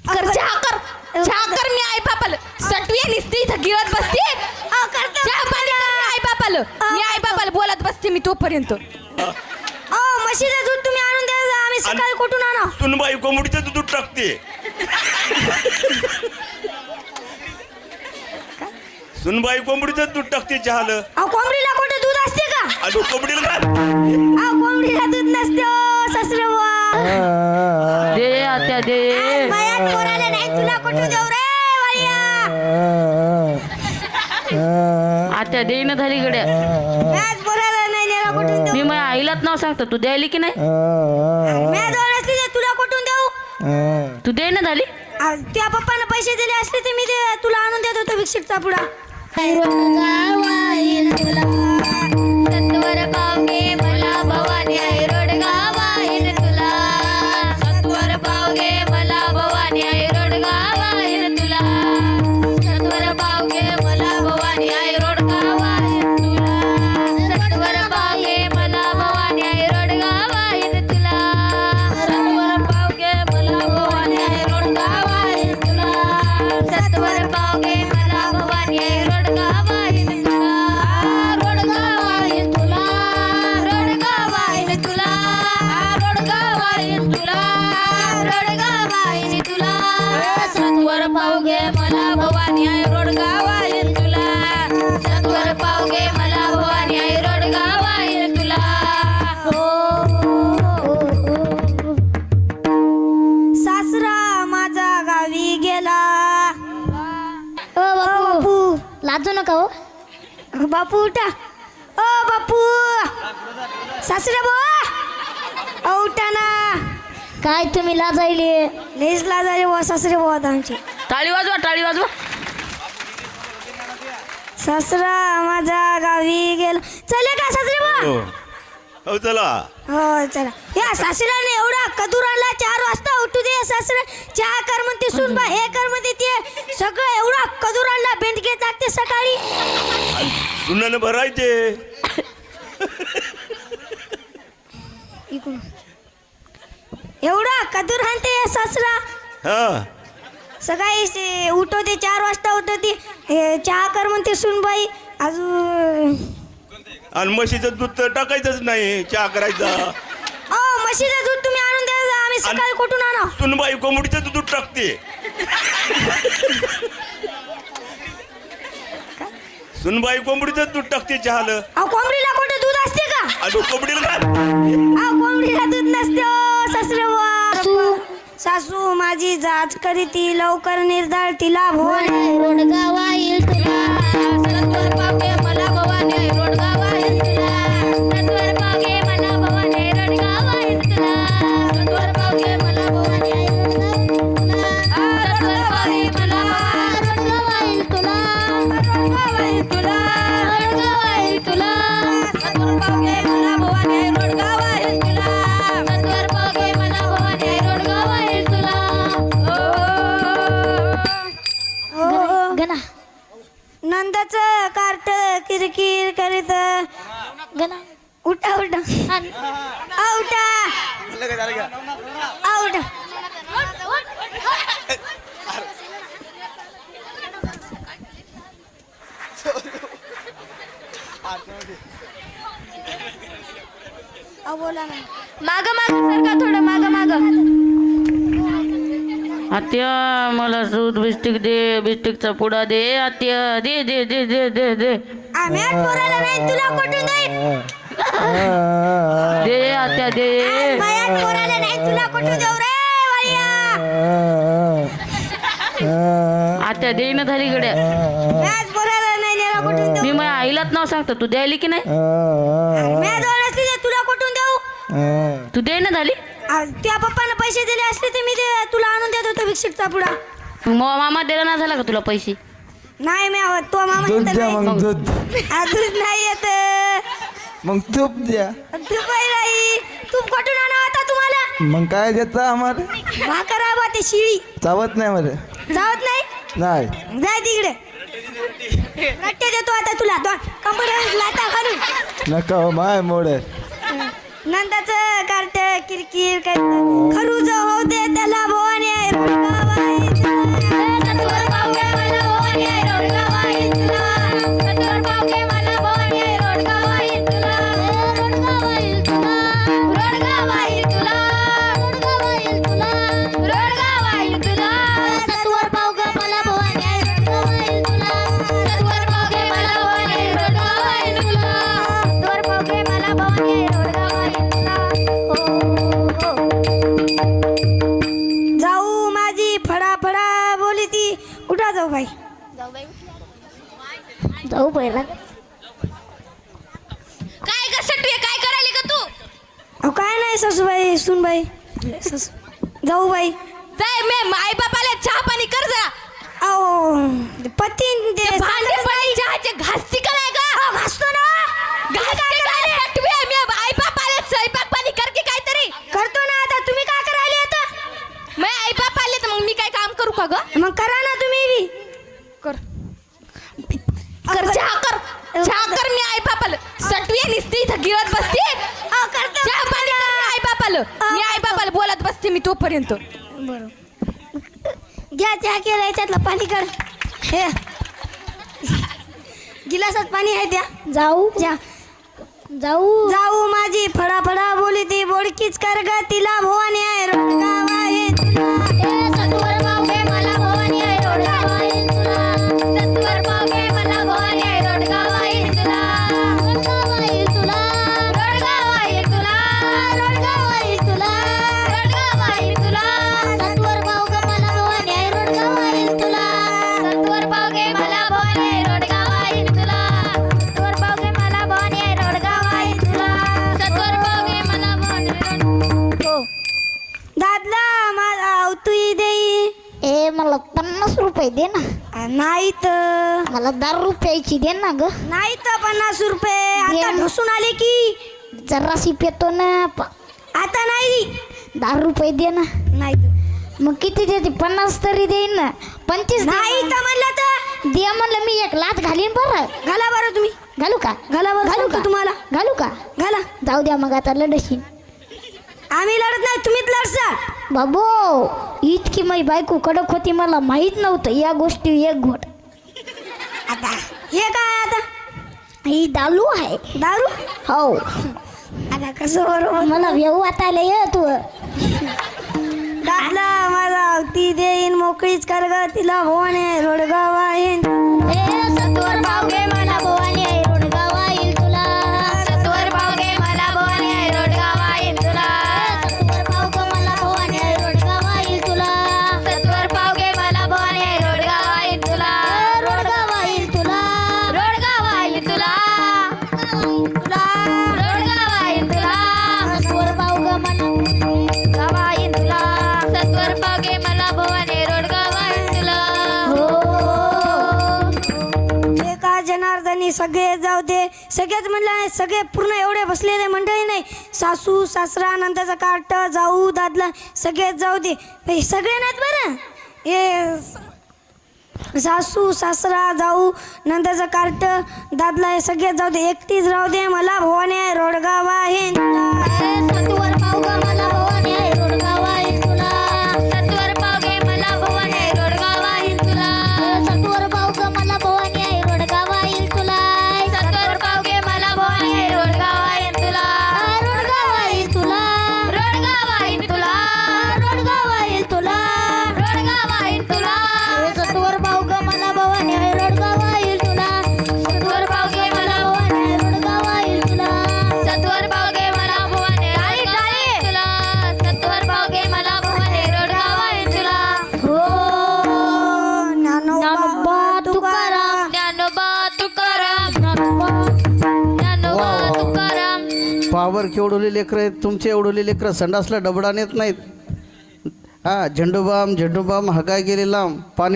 कर चहा कर मी आई बापाला सटवी निसती इथं गिळत बसते चहा पाणी कर मी आई बापाला बोलत बसते मी तोपर्यंत म्हशीचं दूध तुम्ही आणून द्या आम्ही सकाळी कुठून आणा सुनबाई कोंबडीचं दूध टाकते सुनबाई कोंबडीचं दूध टाकते चहाला कोंबडीला कुठे दूध असते का अजून कोंबडीला काय कोंबडीला दूध नसते सासरे बुवा दे आत्या दे बाया पोराला नाही तुला कुठून देऊ रे बाया आत्या देईन झाली गड्या मॅच पोराला नाही नेला कुठून देऊ मी माझ्या आईलाच नाव सांगतो तू द्यायली की नाही मॅच जवळ असली तर तुला कुठून देऊ तू दे ना झाली त्या पप्पानं पैसे दिले असले तर मी तुला आणून देत होतो विकसितचा पुडा सत्वर पावगे मला भवानी आई रोडगावाईन तुला सत्वर पावगे मला भवानी आई रोडगावाईन तुला सत्वर पावगे मला भवानी आई रोडगावाईन तुला सत्वर पावगे मला भवानी आई रोडगावाईन तुला सत्वर पावगे मला भवानी आई रोडगावाईन तुला सत्वर पावगे मला भवानी आई रोडगावाईन तुला रोडगावाईन तुला रोडगावाईन तुला रोडगावाईन तुला रोडगावाईन तुला सत्वर पावगे मला भवानी आई रोडगावाईन तुला सत्वर पावगे मला भवानी आई रोडगावाईन तुला सासरा माझा गावी गेला बापू लाजू नका हो बापू उठा ओ बापू सासरे बुवा उठा ना काय तुम्ही लाजायले लेस लाजारे बुवा सासरे बुवा आमचे टाळी वाजवा सासरा माझा गावी गेला चले का सासरे बुवा हो चला हो चला या सासऱ्याने एवढा कदूर आणला 4 वाजता उठू दे सासरा चहा कर म्हणते सुनबा हे कर म्हणते ते सगळं एवढा कदूर आणला बेंडके टाकते सकाळी सुनानं भरायचे इकडून एवढा कदूर आणते सासरा हा सकाळी उठवते 4 वाजता उठवते चहा कर म्हणते सुनबाई अजून आणि म्हशीचं दूध तर टाकायचंच नाही चहा करायचा म्हशीचं दूध तुम्ही आणून द्या आम्ही सकाळी कुठून आणा सुनबाई कोंबडीचं दूध टाकते सुनबाई कोंबडीचं दूध टाकते चहाला कोंबडीला कुठे दूध असते का अजून कोंबडीला काय कोंबडीला दूध नसते सासरे सासू माझी जाच करीती लवकर निर्धार तिला भोन रोडगावाईल तुला सत्वर पावगे मला भवानी आई रोडगावाईल तुला सत्वर पावगे मला भवानी आई रोडगावाईल तुला सत्वर पावगे मला भवानी आई सत्वर पावगे मला रोडगावाईल तुला रोडगावाईल तुला रोडगावाईल तुला सत्वर पावगे मला भवानी आई रोडगावाईल तुला सत्वर पावगे मला भवानी आई रोडगावाईल तुला गणा नंदाचं कार्ट किरकिर करीत गणा उठा उठा उठा उठा बोला ना माग सारखा थोडं माग आत्या मला दूध बिस्टिक दे बिस्टिकचा पुडा दे आत्या दे दे दे दे दे दे आम्ही पोराला नाही तुला कुठून देऊ दे आत्या दे बाया पोराला नाही तुला कुठून देऊ रे बाया आत्या देईन झाली गड्या मॅच पोराला नाही नेला कुठून देऊ मी माझ्या आईलाच नाव सांगतो तू द्यायली की नाही मॅच जवळ असली तर तुला कुठून देऊ तू दे ना झाली त्या पप्पानं पैसे दिले असले तर मी तुला आणून देत होतो विकसितचा पुडा मामा दिला ना झाला का तुला पैसे नाही मी तो मामा दूध येत द्या नाही. मग दूध दूध नाही येत मग तूप द्या तूप नाही तूप कुठून आणा होता तुम्हाला मग काय देता आम्हाला भाकर आहे बा ते शिळी चावत नाही मला जावत नाही नाही जाय तिकडे रट्टे देतो आता तुला दोन कंबर लाता घालून नका हो माय मोडे नंदाचं कार्ट किरकिर करत खरूज होऊ दे त्याला जाऊ बाई जाऊ पहिला काय ग सटवे काय करायली का तू अहो काय नाही सासूबाई सुनबाई जाऊ बाई जाय मे आई बापाला चहा पाणी कर जरा अहो पती ते भांडे पडे चहाचे घासती का नाही का घासतो ना घासते का रे? सटवे मे आई बापाला स्वयंपाक पाणी कर की काहीतरी करतो ना आता तुम्ही काय करायले आता मी आई बाप आले तर मग मी काय काम करू का ग मग करा ना तुम्ही बी कर चहा कर मी आई बापाला सटवे निसती इथं गिळत बसते करतो चहा पाणी कर मी आई बापाला मी आई बापाला बोलत बसते मी तोपर्यंत बरं घ्या चहा केला याच्यातलं पाणी काढ हे गिलासात पाणी आहे त्या जाऊ जाऊ माझी फडा फडा बोली ती बोडकीच कर ग तिला भवानी आहे रोडगाव आहे सत्वर पावगे मला भवानी आहे रोडगाव आहे सत्वर पावगे मला भवानी आहे रोडगाव आहे रोडगाव आहे तुला रोडगाव आहे तुला रोडगाव आहे तुला रोडगाव आहे तुला सत्वर पावगे मला भवानी आहे रोडगाव आहे तुला सत्वर पावगे मला भवानी आहे रोडगाव आहे तुला सत्वर पावगे मला भवानी आहे रोडगाव आहे तुला सत्वर पावगे मला भवानी हो दादला मला आवतुई देई ए मला 50 रुपये दे ना नाही तर मला 10 रुपयाची दे ना ग नाही तर 50 रुपये आता दे ना. ढोसून आले की जराशी पेतो ना आता नाही 10 रुपये दे ना नाही तर मग किती देते 50 तरी देईन ना 25 दे नाही ना. तर म्हणलं तर दे म्हणलं मी एक लात घालीन बरं घाला बरं तुम्ही घालू का घाला बरं घालू सांगतो का तुम्हाला घालू का घाला जाऊ द्या मग आता लढशीन आम्ही लढत नाही तुम्हीच लढसा बाबू इतकी माझी बायको कडक होती मला माहित नव्हतं या गोष्टी एक घोट आता हे काय आता ही दालू आहे दारू हो आता कसं बरोबर मला व्यव वाटायला ये तू दादला माझा ती देईन मोकळीच कर ग तिला भवाने रोडगाव आहे सत्वर पावगे मला भवानी आहे रोडगाव आहे तुला सत्वर पावगे मला भवानी आहे रोडगाव आहे तुला सत्वर पावगे मला भवानी आहे रोडगाव आहे तुला सत्वर पावगे मला भवानी आहे रोडगाव आहे तुला रोडगाव आहे तुला रोडगाव आहे तुला रोडगाव आहे तुला सत्वर पावगे मला गाव आहे तुला सत्वर पावगे मला भवानी रोडगाव आहे तुला एका जनार्दनी सगळे जाऊ दे सगळेच म्हणलं नाही सगळे पूर्ण एवढे बसलेले मंडळी नाही सासू सासरा नंदाचा कार्ट जाऊ दादला सगळेच जाऊ दे हे सगळे नाहीत बरं हे सासू सासरा जाऊ नंदाचा कार्ट दादला हे सगळेच जाऊ दे एकटीच राहू दे मला भवानी रोडगाव आहे सत्वर पावगे मला भवानी आहे रोडगाव आहे तुला सत्वर पावगे मला भवानी रोडगाव आहे तुला सत्वर पावगे मला भवानी आहे रोडगाव आहे तुला सत्वर पावगे मला भवानी रोडगाव आहे तुला रोडगाव आहे तुला रोडगाव आहे तुला रोडगाव आहे तुला रोडगाव आहे तुला सत्वर पावगे मला भवानी आहे रोडगाव आहे तुला सत्वर पावगे मला भवानी आहे रोडगाव आहे तुला सत्वर पावगे मला भवानी तुला सत्वर पावगे मला भवानी रोडगाव आहे तुला हो ज्ञानोबा तुकाराम ज्ञानोबा तुकाराम ज्ञानोबा तुकाराम पावर केवढवले लेकरं आहेत तुमचे एवढवले लेकरं संडासला डबडा नेत नाहीत हा झेंडूबाम हगाय गेले लांब पाणी